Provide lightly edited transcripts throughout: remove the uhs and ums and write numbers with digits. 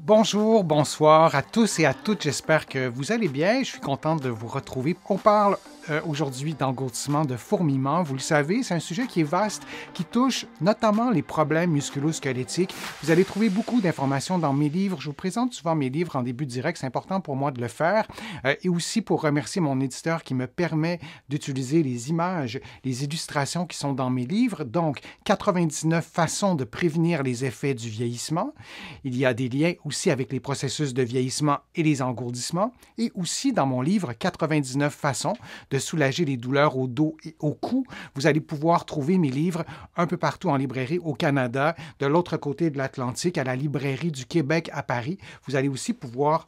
Bonjour, bonsoir à tous et à toutes. J'espère que vous allez bien. Je suis contente de vous retrouver. On parle aujourd'hui d'engourdissement, de fourmillement. Vous le savez, c'est un sujet qui est vaste, qui touche notamment les problèmes musculo-squelettiques. Vous allez trouver beaucoup d'informations dans mes livres. Je vous présente souvent mes livres en début de direct. C'est important pour moi de le faire. Et aussi pour remercier mon éditeur qui me permet d'utiliser les images, les illustrations qui sont dans mes livres. Donc, 99 façons de prévenir les effets du vieillissement. Il y a des liens aussi avec les processus de vieillissement et les engourdissements, et aussi dans mon livre 99 façons de soulager les douleurs au dos et au cou. Vous allez pouvoir trouver mes livres un peu partout en librairie au Canada, de l'autre côté de l'Atlantique, à la librairie du Québec à Paris. Vous allez aussi pouvoir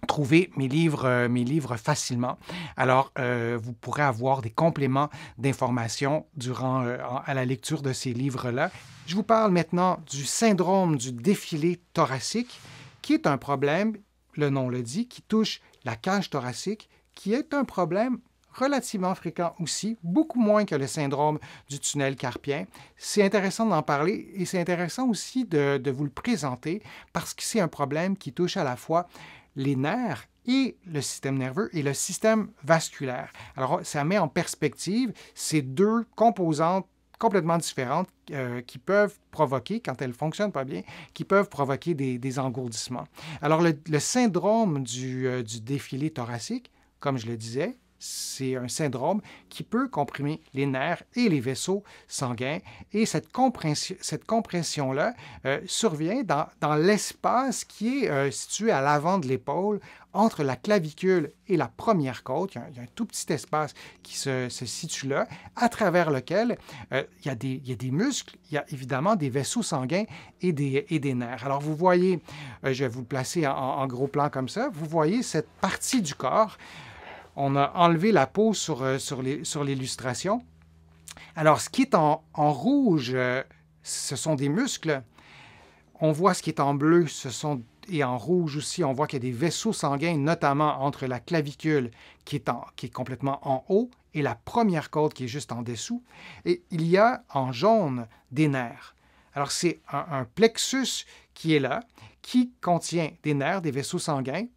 trouver mes livres facilement. Alors, vous pourrez avoir des compléments d'informations durant à la lecture de ces livres-là. Je vous parle maintenant du syndrome du défilé thoracique, qui est un problème, le nom le dit, qui touche la cage thoracique, qui est un problème relativement fréquent aussi, beaucoup moins que le syndrome du tunnel carpien. C'est intéressant d'en parler et c'est intéressant aussi de vous le présenter parce que c'est un problème qui touche à la fois les nerfs et le système nerveux et le système vasculaire. Alors, ça met en perspective ces deux composantes complètement différentes qui peuvent provoquer, quand elles ne fonctionnent pas bien, qui peuvent provoquer des engourdissements. Alors, le syndrome du défilé thoracique, comme je le disais, c'est un syndrome qui peut comprimer les nerfs et les vaisseaux sanguins. Et cette compression-là survient dans l'espace qui est situé à l'avant de l'épaule, entre la clavicule et la première côte. Il y a un tout petit espace qui se situe là, à travers lequel il y a des muscles, il y a évidemment des vaisseaux sanguins et des nerfs. Alors vous voyez, je vais vous le placer en gros plan comme ça, vous voyez cette partie du corps. On a enlevé la peau sur l'illustration. Alors, ce qui est en rouge, ce sont des muscles. On voit ce qui est en bleu, et en rouge aussi, on voit qu'il y a des vaisseaux sanguins, notamment entre la clavicule qui est complètement en haut et la première côte qui est juste en dessous. Et il y a en jaune des nerfs. Alors, c'est un plexus qui est là, qui contient des nerfs, des vaisseaux sanguins,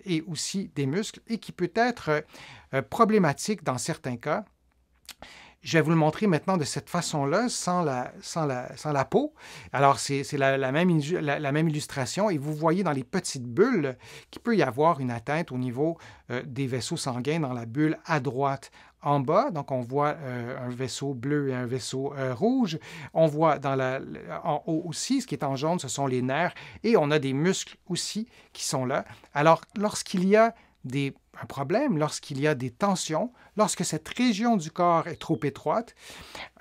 et aussi des muscles, et qui peut être problématique dans certains cas. Je vais vous le montrer maintenant de cette façon-là, sans la peau. Alors, c'est la même illustration, et vous voyez dans les petites bulles qu'il peut y avoir une atteinte au niveau des vaisseaux sanguins dans la bulle à droite en bas. Donc, on voit un vaisseau bleu et un vaisseau rouge. On voit en haut aussi, ce qui est en jaune, ce sont les nerfs, et on a des muscles aussi qui sont là. Alors, lorsqu'il y a un problème, lorsqu'il y a des tensions, lorsque cette région du corps est trop étroite,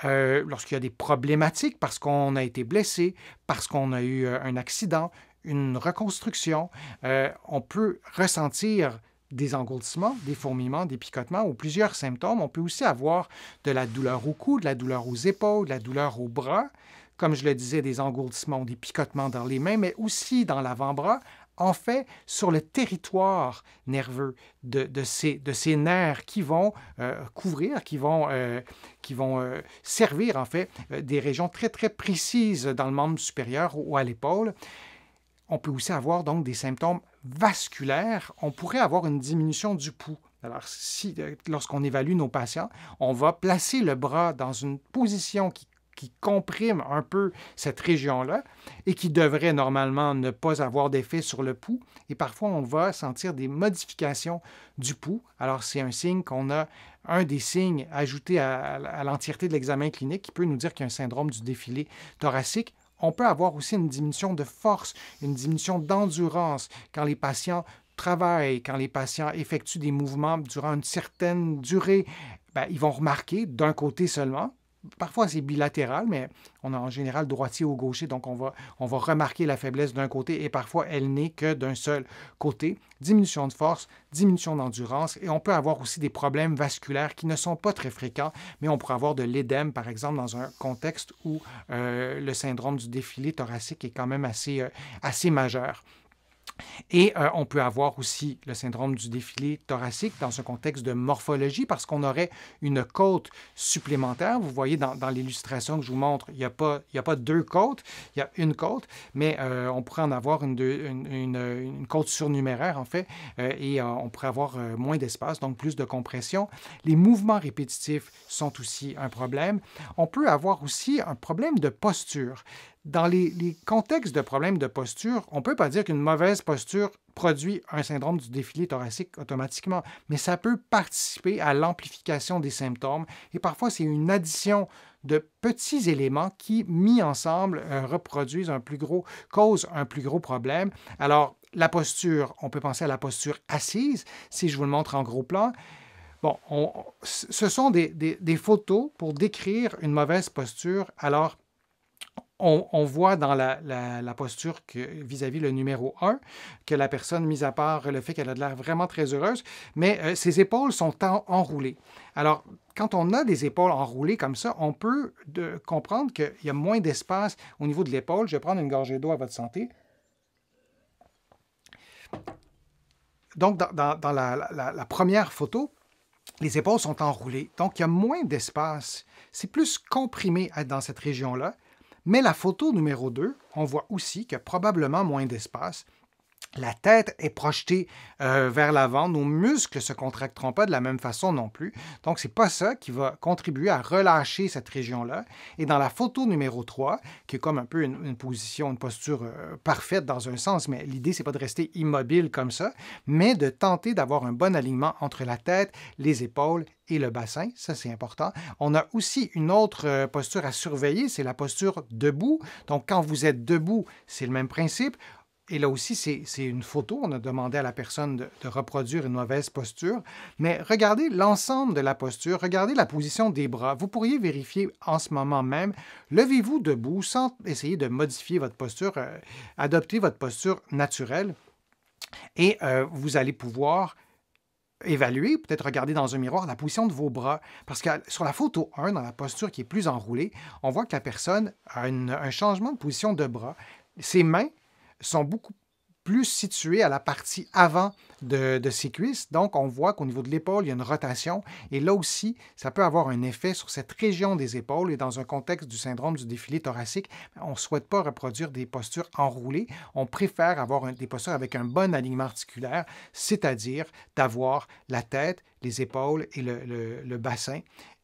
lorsqu'il y a des problématiques parce qu'on a été blessé, parce qu'on a eu un accident, une reconstruction, on peut ressentir des engourdissements, des fourmillements, des picotements ou plusieurs symptômes. On peut aussi avoir de la douleur au cou, de la douleur aux épaules, de la douleur aux bras, comme je le disais, des engourdissements ou des picotements dans les mains, mais aussi dans l'avant-bras. En fait, sur le territoire nerveux de ces nerfs qui vont couvrir, qui vont servir en fait des régions très, très précises dans le membre supérieur ou à l'épaule. On peut aussi avoir donc des symptômes vasculaires. On pourrait avoir une diminution du pouls. Alors, lorsqu'on évalue nos patients, on va placer le bras dans une position qui comprime un peu cette région-là et qui devrait normalement ne pas avoir d'effet sur le pouls. Et parfois, on va sentir des modifications du pouls. Alors, c'est un signe qu'on a, un des signes ajoutés à l'entièreté de l'examen clinique qui peut nous dire qu'il y a un syndrome du défilé thoracique. On peut avoir aussi une diminution de force, une diminution d'endurance quand les patients travaillent, quand les patients effectuent des mouvements durant une certaine durée. Ils vont remarquer d'un côté seulement. Parfois, c'est bilatéral, mais on a en général droitier ou gaucher, donc on va remarquer la faiblesse d'un côté et parfois, elle n'est que d'un seul côté. Diminution de force, diminution d'endurance et on peut avoir aussi des problèmes vasculaires qui ne sont pas très fréquents, mais on pourrait avoir de l'édème, par exemple, dans un contexte où le syndrome du défilé thoracique est quand même assez majeur. Et on peut avoir aussi le syndrome du défilé thoracique dans un contexte de morphologie parce qu'on aurait une côte supplémentaire. Vous voyez dans l'illustration que je vous montre, il n'y a pas deux côtes, il y a une côte, mais on pourrait en avoir une côte surnuméraire en fait, et on pourrait avoir moins d'espace, donc plus de compression. Les mouvements répétitifs sont aussi un problème. On peut avoir aussi un problème de posture. Dans les contextes de problèmes de posture, on ne peut pas dire qu'une mauvaise posture produit un syndrome du défilé thoracique automatiquement, mais ça peut participer à l'amplification des symptômes et parfois c'est une addition de petits éléments qui, mis ensemble, causent un plus gros problème. Alors, la posture, on peut penser à la posture assise, si je vous le montre en gros plan. Bon, ce sont des photos pour décrire une mauvaise posture. Alors, on voit dans la posture vis-à-vis le numéro 1 que la personne, mis à part le fait qu'elle a de l'air vraiment très heureuse, mais ses épaules sont enroulées. Alors, quand on a des épaules enroulées comme ça, on peut comprendre qu'il y a moins d'espace au niveau de l'épaule. Je vais prendre une gorgée d'eau à votre santé. Donc, dans la première photo, les épaules sont enroulées, donc il y a moins d'espace. C'est plus comprimé dans cette région-là. Mais la photo numéro 2, on voit aussi qu'il y a probablement moins d'espace. La tête est projetée vers l'avant. Nos muscles ne se contracteront pas de la même façon non plus. Donc, ce n'est pas ça qui va contribuer à relâcher cette région-là. Et dans la photo numéro 3, qui est comme un peu une posture parfaite dans un sens, mais l'idée, ce n'est pas de rester immobile comme ça, mais de tenter d'avoir un bon alignement entre la tête, les épaules et le bassin. Ça, c'est important. On a aussi une autre posture à surveiller, c'est la posture debout. Donc, quand vous êtes debout, c'est le même principe. Et là aussi, c'est une photo. On a demandé à la personne de reproduire une mauvaise posture. Mais regardez l'ensemble de la posture. Regardez la position des bras. Vous pourriez vérifier en ce moment même. Levez-vous debout sans essayer de modifier votre posture. Adoptez votre posture naturelle. Et vous allez pouvoir évaluer, peut-être regarder dans un miroir la position de vos bras. Parce que sur la photo 1, dans la posture qui est plus enroulée, on voit que la personne a un changement de position de bras. Ses mains sont beaucoup plus situées à la partie avant de ses cuisses. Donc, on voit qu'au niveau de l'épaule, il y a une rotation. Et là aussi, ça peut avoir un effet sur cette région des épaules. Et dans un contexte du syndrome du défilé thoracique, on ne souhaite pas reproduire des postures enroulées. On préfère avoir des postures avec un bon alignement articulaire, c'est-à-dire d'avoir la tête, les épaules et le bassin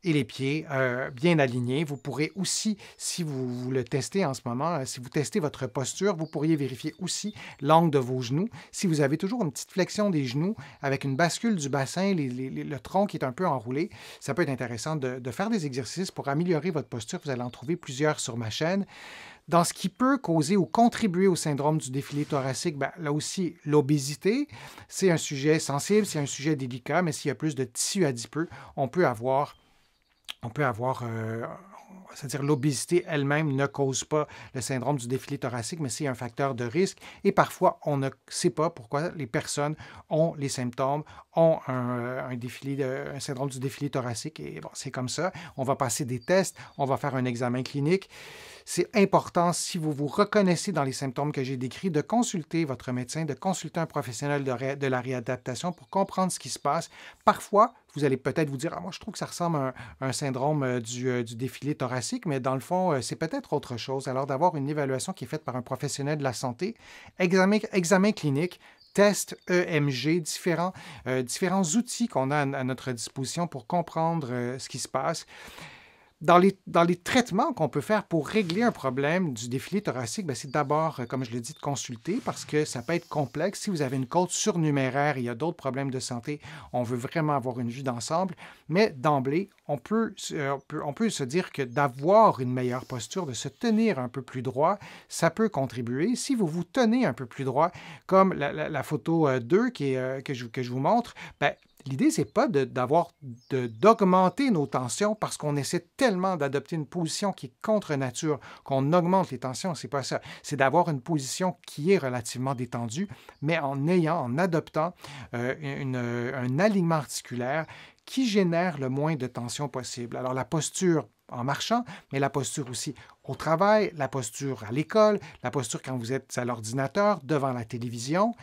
et les pieds bien alignés. Vous pourrez aussi, si vous le testez en ce moment, si vous testez votre posture, vous pourriez vérifier aussi l'angle de vos genoux. Si vous avez toujours une petite flexion des genoux avec une bascule du bassin, le tronc qui est un peu enroulé, ça peut être intéressant de faire des exercices pour améliorer votre posture. Vous allez en trouver plusieurs sur ma chaîne. Dans ce qui peut causer ou contribuer au syndrome du défilé thoracique, là aussi, l'obésité, c'est un sujet sensible, c'est un sujet délicat, mais s'il y a plus de tissu adipeux, on peut avoir c'est-à-dire l'obésité elle-même ne cause pas le syndrome du défilé thoracique, mais c'est un facteur de risque. Et parfois, on ne sait pas pourquoi les personnes ont les symptômes, ont un syndrome du défilé thoracique. Et bon, c'est comme ça. On va passer des tests, on va faire un examen clinique. C'est important, si vous vous reconnaissez dans les symptômes que j'ai décrits, de consulter votre médecin, de consulter un professionnel de la réadaptation pour comprendre ce qui se passe. Parfois, vous allez peut-être vous dire « Ah, moi, je trouve que ça ressemble à un syndrome du défilé thoracique », mais dans le fond, c'est peut-être autre chose. Alors, d'avoir une évaluation qui est faite par un professionnel de la santé, examen clinique, tests EMG, différents outils qu'on a à notre disposition pour comprendre ce qui se passe. Dans les traitements qu'on peut faire pour régler un problème du défilé thoracique, c'est d'abord, comme je l'ai dit, de consulter parce que ça peut être complexe. Si vous avez une côte surnuméraire et il y a d'autres problèmes de santé, on veut vraiment avoir une vue d'ensemble. Mais d'emblée, on peut se dire que d'avoir une meilleure posture, de se tenir un peu plus droit, ça peut contribuer. Si vous vous tenez un peu plus droit, comme la photo 2 que je vous montre, l'idée, c'est pas d'augmenter nos tensions parce qu'on essaie tellement d'adopter une position qui est contre nature, qu'on augmente les tensions. C'est pas ça. C'est d'avoir une position qui est relativement détendue, mais en adoptant un alignement articulaire qui génère le moins de tension possible. Alors, la posture en marchant, mais la posture aussi au travail, la posture à l'école, la posture quand vous êtes à l'ordinateur, devant la télévision.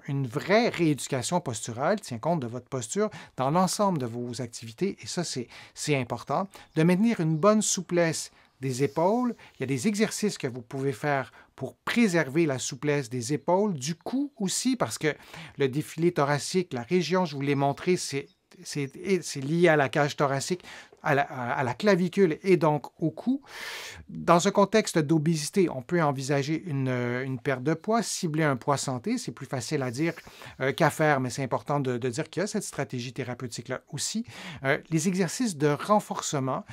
Une vraie rééducation posturale tient compte de votre posture dans l'ensemble de vos activités, et ça, c'est important. De maintenir une bonne souplesse des épaules. Il y a des exercices que vous pouvez faire pour préserver la souplesse des épaules, du cou aussi, parce que le défilé thoracique, la région, je vous l'ai montré, c'est lié à la cage thoracique, à la clavicule et donc au cou. Dans un contexte d'obésité, on peut envisager une perte de poids, cibler un poids santé. C'est plus facile à dire qu'à faire, mais c'est important de dire qu'il y a cette stratégie thérapeutique-là aussi. Les exercices de renforcement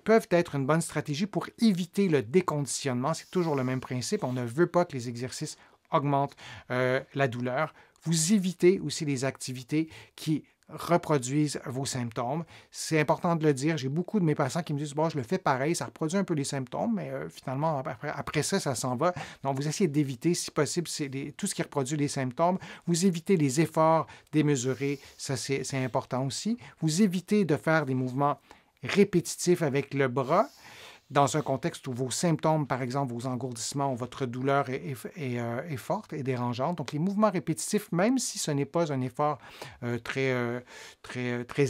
peuvent être une bonne stratégie pour éviter le déconditionnement. C'est toujours le même principe. On ne veut pas que les exercices augmentent la douleur. Vous évitez aussi les activités qui reproduisent vos symptômes. C'est important de le dire. J'ai beaucoup de mes patients qui me disent « Bon, je le fais pareil, ça reproduit un peu les symptômes, mais finalement, après ça, ça s'en va. » Donc, vous essayez d'éviter, si possible, tout ce qui reproduit les symptômes. Vous évitez les efforts démesurés, ça c'est important aussi. Vous évitez de faire des mouvements répétitifs avec le bras, dans un contexte où vos symptômes, par exemple, vos engourdissements ou votre douleur est forte et dérangeante. Donc, les mouvements répétitifs, même si ce n'est pas un effort très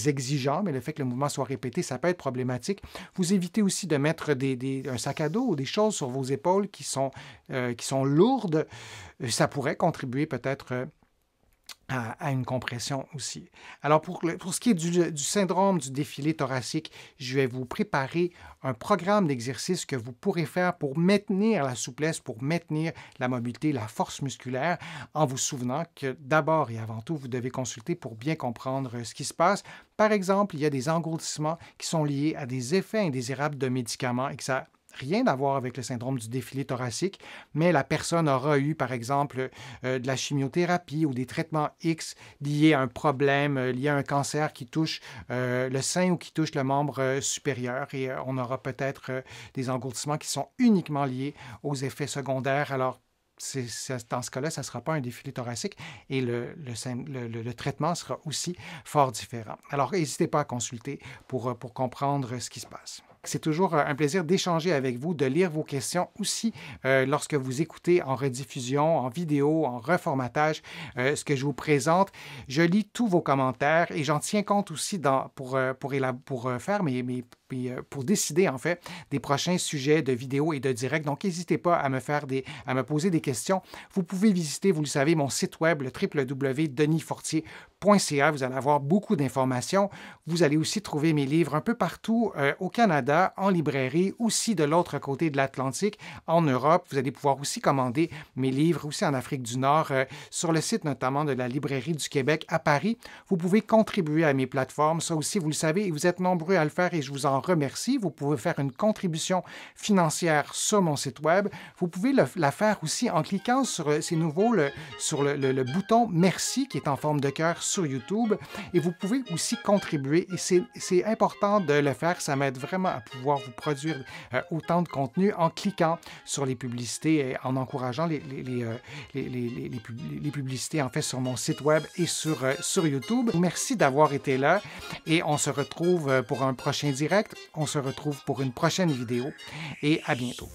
exigeant, mais le fait que le mouvement soit répété, ça peut être problématique. Vous évitez aussi de mettre un sac à dos ou des choses sur vos épaules qui sont lourdes. Ça pourrait contribuer peut-être à une compression aussi. Alors, pour ce qui est du syndrome du défilé thoracique, je vais vous préparer un programme d'exercices que vous pourrez faire pour maintenir la souplesse, pour maintenir la mobilité, la force musculaire, en vous souvenant que d'abord et avant tout, vous devez consulter pour bien comprendre ce qui se passe. Par exemple, il y a des engourdissements qui sont liés à des effets indésirables de médicaments et que ça rien à voir avec le syndrome du défilé thoracique, mais la personne aura eu, par exemple, de la chimiothérapie ou des traitements X liés à un problème, liés à un cancer qui touche le sein ou qui touche le membre supérieur. Et on aura peut-être des engourdissements qui sont uniquement liés aux effets secondaires. Alors, dans ce cas-là, ça ne sera pas un défilé thoracique et le traitement sera aussi fort différent. Alors, n'hésitez pas à consulter pour comprendre ce qui se passe. C'est toujours un plaisir d'échanger avec vous, de lire vos questions aussi lorsque vous écoutez en rediffusion, en vidéo, en reformatage, ce que je vous présente. Je lis tous vos commentaires et j'en tiens compte aussi pour décider en fait des prochains sujets de vidéos et de direct. Donc, n'hésitez pas à me poser des questions. Vous pouvez visiter, vous le savez, mon site web, le www.denisfortier.ca. Vous allez avoir beaucoup d'informations. Vous allez aussi trouver mes livres un peu partout au Canada, en librairie, aussi de l'autre côté de l'Atlantique, en Europe. Vous allez pouvoir aussi commander mes livres aussi en Afrique du Nord, sur le site notamment de la Librairie du Québec à Paris. Vous pouvez contribuer à mes plateformes. Ça aussi, vous le savez, et vous êtes nombreux à le faire et je vous en remercie. Vous pouvez faire une contribution financière sur mon site web. Vous pouvez la faire aussi en cliquant sur le bouton « Merci » qui est en forme de cœur sur YouTube. Et vous pouvez aussi contribuer et c'est important de le faire. Ça m'aide vraiment à pouvoir vous produire autant de contenu en cliquant sur les publicités et en encourageant les publicités en fait sur mon site web et sur YouTube. Merci d'avoir été là et on se retrouve pour un prochain direct. On se retrouve pour une prochaine vidéo et à bientôt.